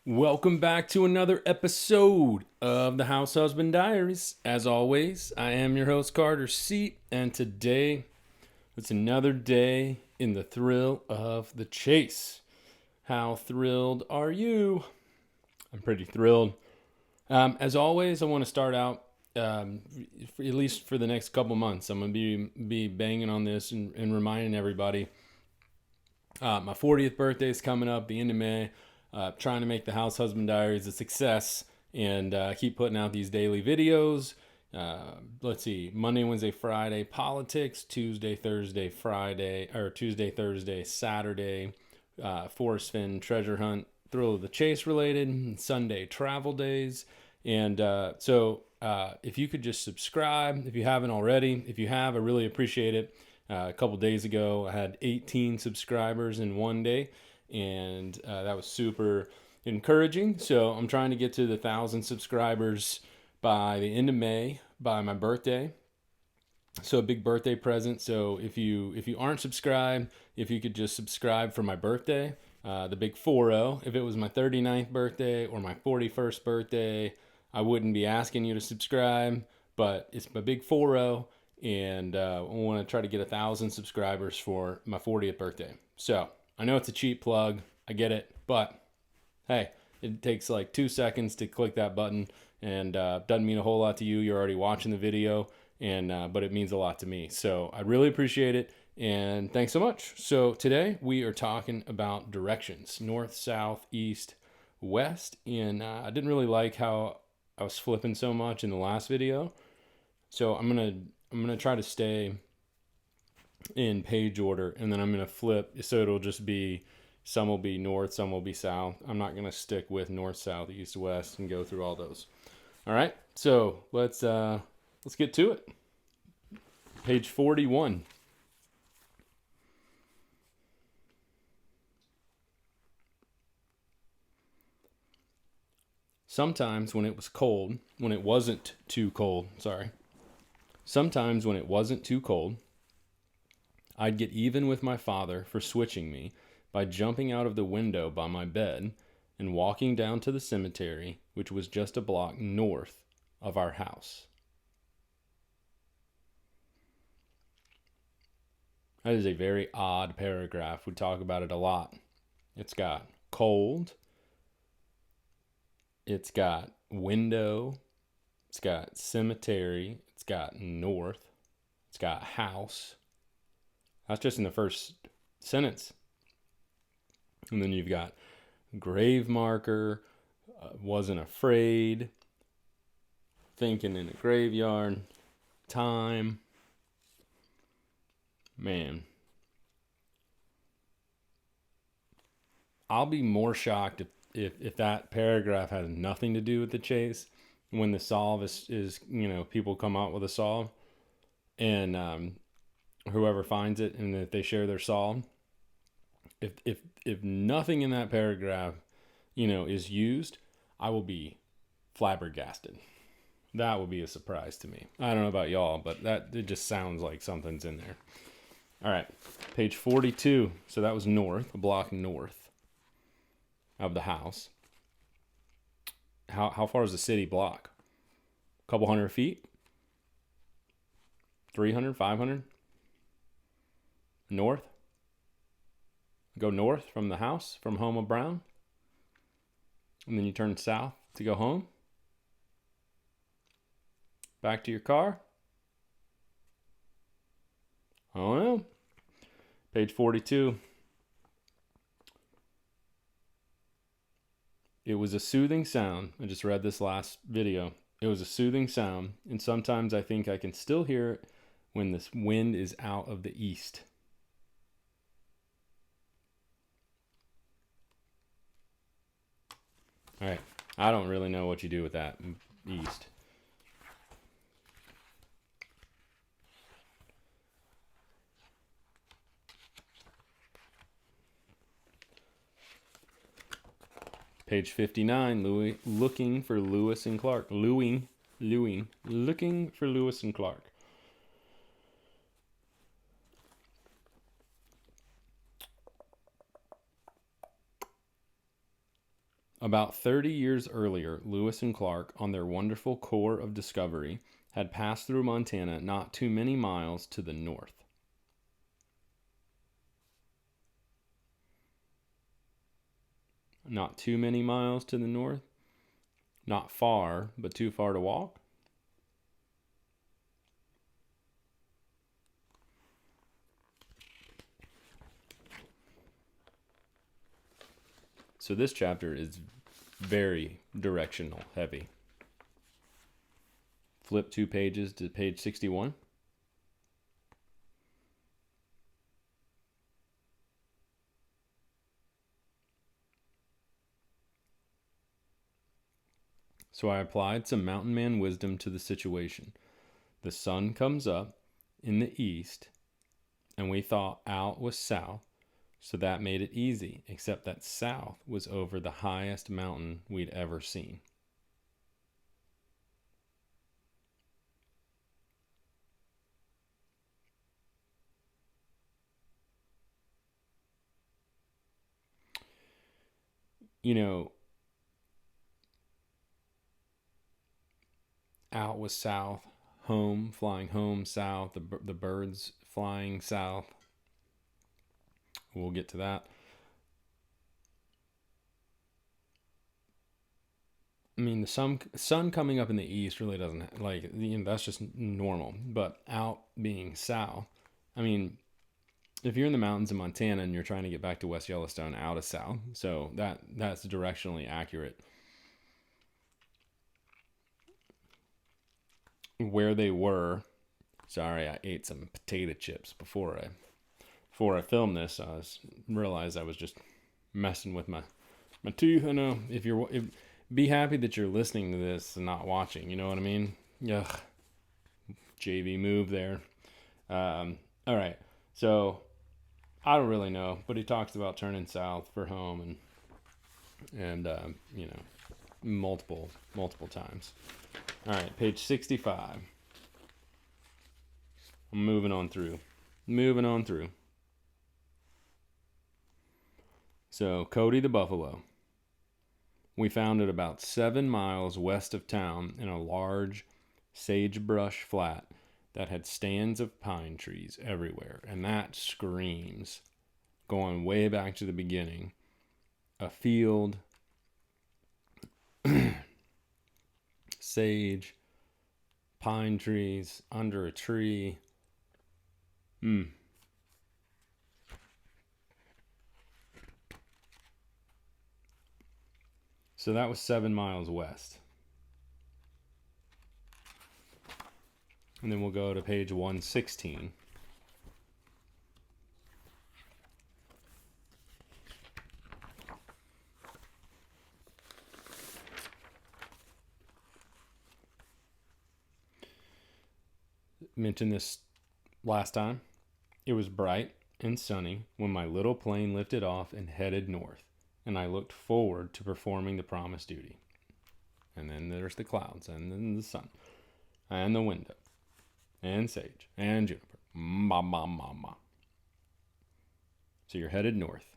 Welcome back to another episode of the House Husband Diaries. As always, I am your host, Carter Seat, and today it's another day in the thrill of the chase. How thrilled are you? I'm pretty thrilled. As always, I want to start out, at least for the next couple months, I'm going to be banging on this and reminding everybody. My 40th birthday is coming up, the end of May. Trying to make the House Husband Diaries a success and keep putting out these daily videos. Let's see, Monday, Wednesday, Friday, politics, Tuesday, Thursday, Saturday, Forrest Fenn, treasure hunt, thrill of the chase related, Sunday, travel days. And if you could just subscribe, if you haven't already. If you have, I really appreciate it. A couple days ago, I had 18 subscribers in one day, and that was super encouraging. So I'm trying to get to the 1,000 subscribers by the end of May, by my birthday. So a big birthday present. So if you aren't subscribed, if you could just subscribe for my birthday, the big 40. If it was my 39th birthday or my 41st birthday, I wouldn't be asking you to subscribe, but it's my big 40, and I want to try to get 1,000 subscribers for my 40th birthday. So I know it's a cheap plug, I get it, but hey, it takes like 2 seconds to click that button, and doesn't mean a whole lot to you. You're already watching the video, and but it means a lot to me. So I really appreciate it, and thanks so much. So today we are talking about directions: north, south, east, west. And I didn't really like how I was flipping so much in the last video, so I'm gonna try to stay in page order, and then I'm gonna flip so it'll just be, some will be north, some will be south. I'm not gonna stick with north, south, east, west and go through all those. All right, so let's get to it. Page 41. Sometimes when it wasn't too cold, I'd get even with my father for switching me by jumping out of the window by my bed and walking down to the cemetery, which was just a block north of our house. That is a very odd paragraph. We talk about it a lot. It's got cold, it's got window, it's got cemetery, it's got north, it's got house. That's just in the first sentence. And then you've got grave marker, wasn't afraid, thinking in a graveyard, time. Man, I'll be more shocked if that paragraph has nothing to do with the chase. When the solve is people come out with a solve, and whoever finds it, and if they share their solve, if nothing in that paragraph is used, I will be flabbergasted. That would be a surprise to me. I don't know about y'all, but it just sounds like something's in there. All right, page 42. So that was north, a block north of the house. How far is the city block? A couple hundred feet? 300, 500? North? Go north from the house, from home of Brown. And then you turn south to go home. Back to your car. I don't know. Page 42. It was a soothing sound. I just read this last video. It was a soothing sound, and sometimes I think I can still hear it when the wind is out of the east. All right. I don't really know what you do with that east. Page 59, looking for Lewis and Clark. Looking for Lewis and Clark. About 30 years earlier, Lewis and Clark, on their wonderful Corps of Discovery, had passed through Montana not too many miles to the north. Not too many miles to the north? Not far, but too far to walk? So this chapter is very directional heavy. Flip 2 pages to page 61. So I applied some mountain man wisdom to the situation. The sun comes up in the east, and we thought out was south, so that made it easy, except that south was over the highest mountain we'd ever seen. You know, out was south, home, flying home south, the birds flying south. We'll get to that. I mean, the sun coming up in the east really doesn't, like, that's just normal. But out being south, I mean, if you're in the mountains in Montana and you're trying to get back to West Yellowstone, out is south. So that's directionally accurate. Where they were, sorry, I ate some potato chips before I filmed this. Realized I was just messing with my teeth. I know be happy that you're listening to this and not watching. You know what I mean? Ugh. JV move there. All right. So I don't really know, but he talks about turning south for home and multiple times. All right, page 65. I'm moving on through. So Cody the buffalo. We found it about 7 miles west of town in a large sagebrush flat that had stands of pine trees everywhere. And that screams, going way back to the beginning, a field, sage, pine trees, under a tree. So that was 7 miles west. And then we'll go to page 116. Mentioned this last time. It was bright and sunny when my little plane lifted off and headed north, and I looked forward to performing the promised duty. And then there's the clouds, and then the sun, and the window, and sage, and juniper. Ma, ma, ma, ma. So you're headed north,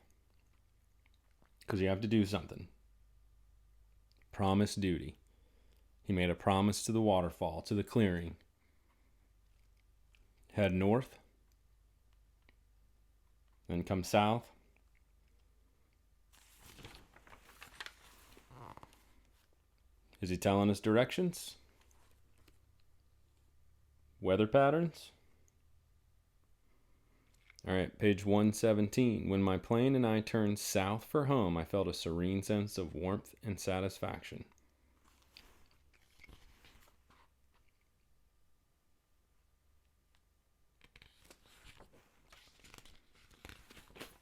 because you have to do something. Promised duty. He made a promise to the waterfall, to the clearing. Head north, then come south. Is he telling us directions? Weather patterns? All right, page 117. When my plane and I turned south for home, I felt a serene sense of warmth and satisfaction.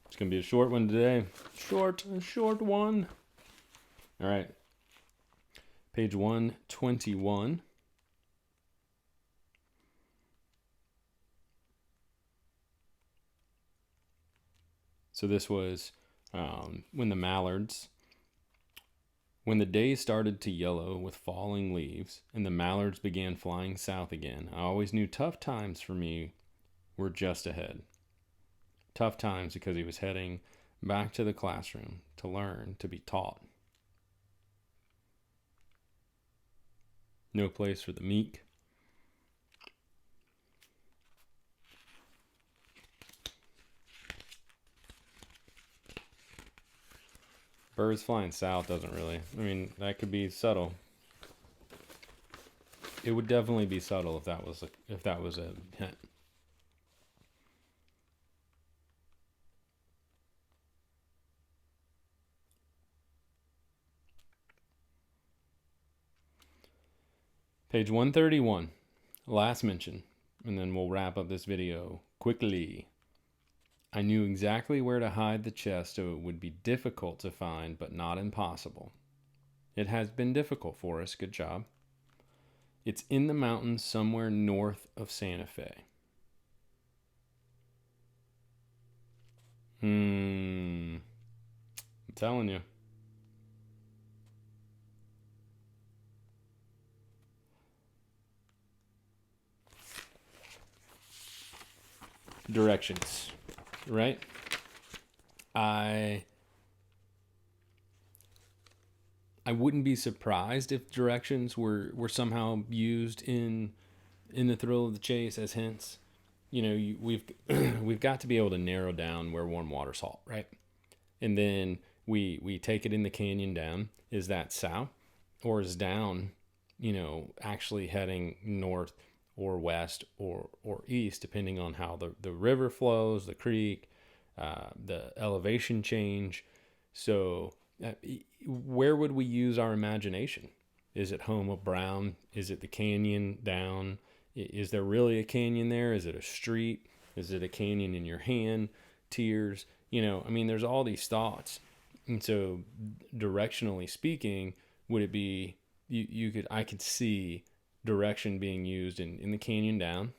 It's going to be a short one today. A short one. All right. Page 121. So this was when the days started to yellow with falling leaves and the mallards began flying south again. I always knew tough times for me were just ahead. Tough times because he was heading back to the classroom to learn, to be taught. No place for the meek. Birds flying south doesn't really. I mean, that could be subtle. It would definitely be subtle if that was a hint. Page 131. Last mention, and then we'll wrap up this video quickly. I knew exactly where to hide the chest so it would be difficult to find, but not impossible. It has been difficult for us. Good job. It's in the mountains somewhere north of Santa Fe. I'm telling you. Directions, right? I wouldn't be surprised if directions were somehow used in the thrill of the chase as hints. We've we've got to be able to narrow down where warm waters halt, right? And then we take it in the canyon down. Is that south, or is down, actually heading north or west or east, depending on how the river flows, the creek, the elevation change. So where would we use our imagination? Is it home of Brown? Is it the canyon down? Is there really a canyon there? Is it a street? Is it a canyon in your hand? Tears? There's all these thoughts. And so directionally speaking, would it be, I could see direction being used in the canyon down.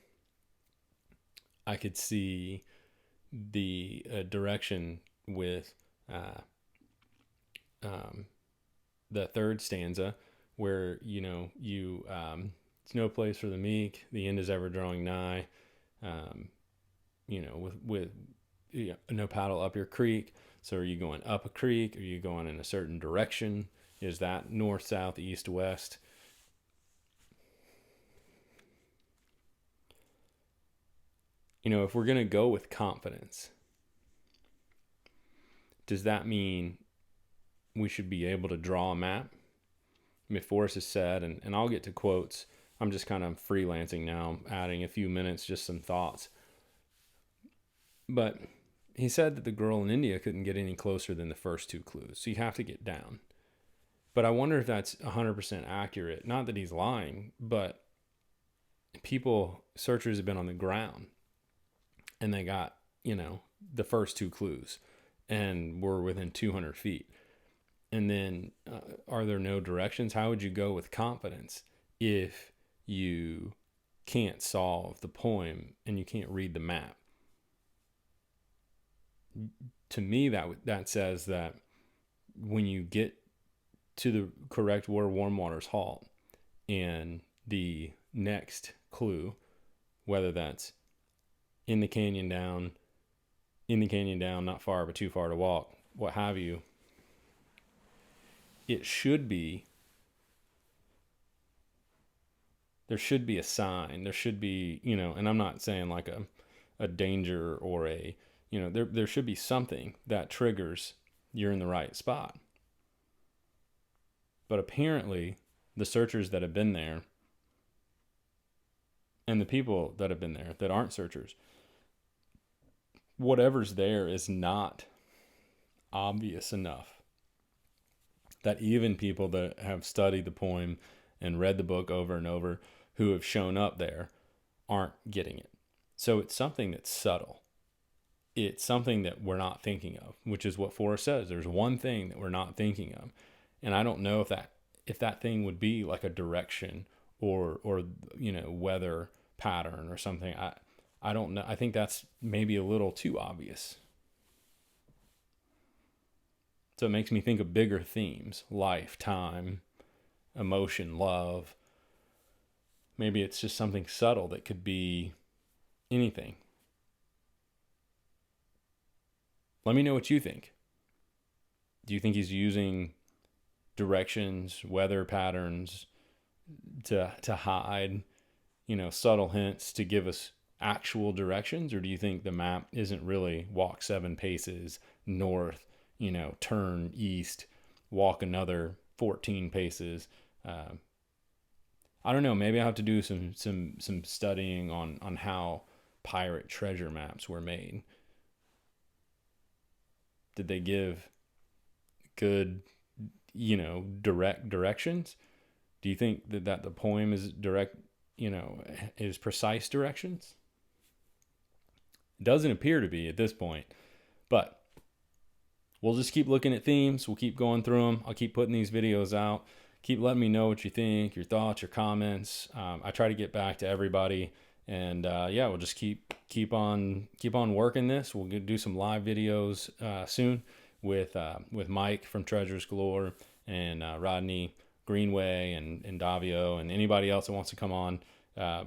I could see the direction with the third stanza where, it's no place for the meek, the end is ever drawing nigh, with no paddle up your creek. So are you going up a creek? Are you going in a certain direction? Is that north, south, east, west? If we're going to go with confidence, does that mean we should be able to draw a map? Forrest has said, and I'll get to quotes. I'm just kind of freelancing now, adding a few minutes, just some thoughts. But he said that the girl in India couldn't get any closer than the first two clues. So you have to get down. But I wonder if that's 100% accurate. Not that he's lying, but searchers have been on the ground and they got, the first two clues and were within 200 feet. And then are there no directions? How would you go with confidence if you can't solve the poem and you can't read the map? To me, that says that when you get to the correct where warm waters halt and the next clue, whether that's in the canyon down, not far but too far to walk, what have you, there should be a sign. There should be, and I'm not saying like a danger or there should be something that triggers you're in the right spot. But apparently the searchers that have been there and the people that have been there that aren't searchers, whatever's there is not obvious enough that even people that have studied the poem and read the book over and over who have shown up there aren't getting it. So it's something that's subtle. It's something that we're not thinking of, which is what Forrest says. There's one thing that we're not thinking of. And I don't know if that thing would be like a direction or weather pattern or something. I don't know. I think that's maybe a little too obvious. So it makes me think of bigger themes: life, time, emotion, love. Maybe it's just something subtle that could be anything. Let me know what you think. Do you think he's using directions, weather patterns, to hide, subtle hints to give us actual directions? Or do you think the map isn't really walk 7 paces north, turn east, walk another 14 paces? I don't know. Maybe I have to do some studying on how pirate treasure maps were made. Did they give good, direct directions? Do you think that the poem is direct, is precise directions? It doesn't appear to be at this point, but we'll just keep looking at themes. We'll keep going through them. I'll keep putting these videos out. Keep letting me know what you think, your thoughts, your comments. I try to get back to everybody, and we'll just keep on working this. We'll do some live videos soon with Mike from Treasures Galore and Rodney Greenway and Davio and anybody else that wants to come on.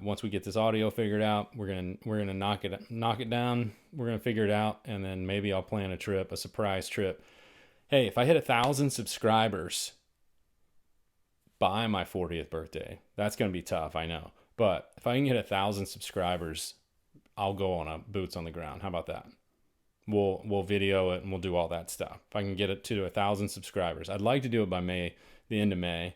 Once we get this audio figured out, we're gonna knock it down. We're gonna figure it out, and then maybe I'll plan a surprise trip. Hey, if I hit 1,000 subscribers by my 40th birthday, that's gonna be tough, I know. But if I can get 1,000 subscribers, I'll go on a boots on the ground. How about that? We'll video it and we'll do all that stuff. If I can get it to 1,000 subscribers, I'd like to do it by May, the end of May,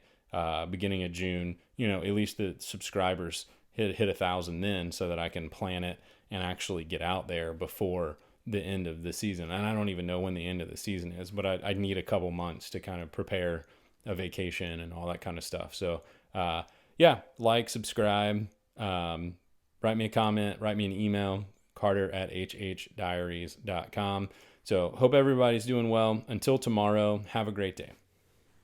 beginning of June. At least the subscribers hit 1,000 then, so that I can plan it and actually get out there before the end of the season. And I don't even know when the end of the season is, but I need a couple months to kind of prepare a vacation and all that kind of stuff. So like, subscribe, write me a comment, write me an email, carter@hhdiaries.com. So hope everybody's doing well. Until tomorrow, have a great day.